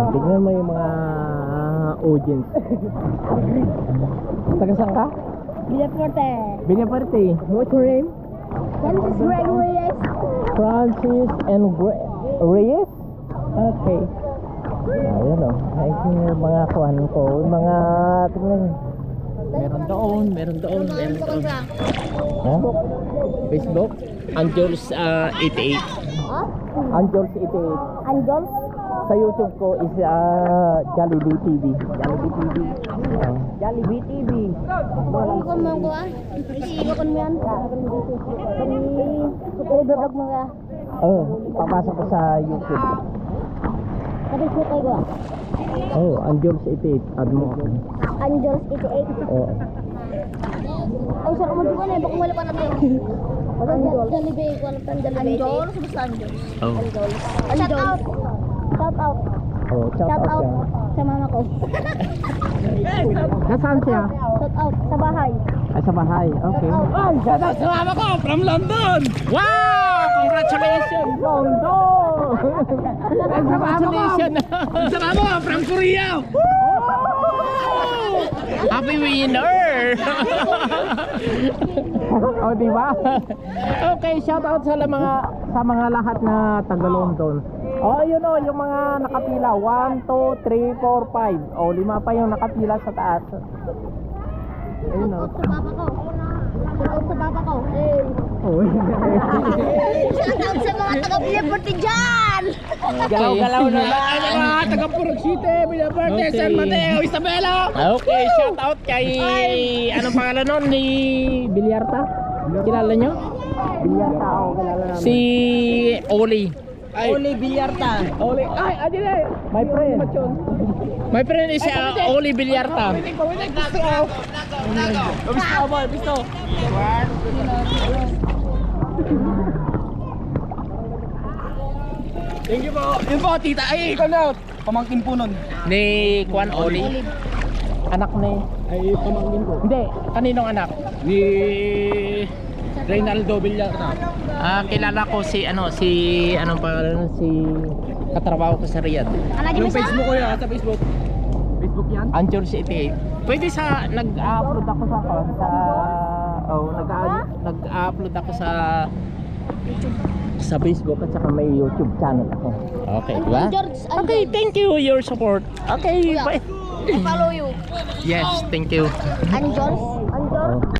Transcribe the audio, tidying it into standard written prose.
Tingnan mo yung mga audience. Taga saan ka? Villafuerte. Villafuerte. What's your name? Francis Greg Reyes. Francis and Reyes? Okay. Ayun o. Ay, yung mga kuhan ko. Yung mga... Tingnan. Meron doon. Ha? Facebook? Angeles 88. Huh? Angeles 88. Angeles? Sa YouTube ko is Jollibee TV. Jollibee TV. Ikon mo ko ah. Ikon mo yan. I-vlog mo ka. Oh, papasok ko sa YouTube. Tapos mo kayo ah. Oh, Angeles 88. Add mo ako. Angeles 88. Oh. Ay, sarap mo dito na eh. Baka wala pa natin. Jollibee. Wala pa Jollibee. Angeles? Basta Angeles. Oh. Shout out. Shout out. Oh, shout out yan. Sa mama ko. Nasaan siya? Shout out sa bahay. Ay, sa bahay. Okay. Ay, shout out sa mama ko from London. Wow! Congratulations! London! Congratulations! Sa mama ko from Korea. Happy winner! Oh, di ba? Okay, shout out sa mga lahat na taga London. Oh, yun oh, yung mga nakapila 1, 2, 3, 4, 5. Oh, 5 pa yung nakapila sa taas. Ayun oh. Shout out sa papa ko. Shout out sa papa ko. Eh. Oh. Shout out sa mga taga-Villafuerte dyan. Galaw-galaw na lang. Ay, mga taga Purok City, Villafuerte, Okay. San Mateo, Isabela. Okay, shout out kay anong pangalan nun ni Bilyarta? Kilala nyo? Bilyarta, oh, kilala namin. Si Oli. Oli Villarta. Oli. Ay, adyan ay. My friend. My friend is Oli Bilyarta. Bisto boy, bisto. Thank you po. Yun po, tita. Ay, ikaw na. Pamangkin po nun. Ni Juan Oli. Anak ni. Ay, pamangkin ko. Hindi, kaninong anak? Ni Reynaldo Villarta. Kilala ko si anong pangalan si katrabaho ko sa Riyadh. Yung Facebook ko yan, sa Facebook. Facebook yan? Angeles 88. Pwede sa nag-upload ako nag-upload ako sa Facebook at saka may YouTube channel ako. Okay, di ba? Okay, thank you your support. Okay, bye. I follow you. Yes, thank you. Angeles? Oh.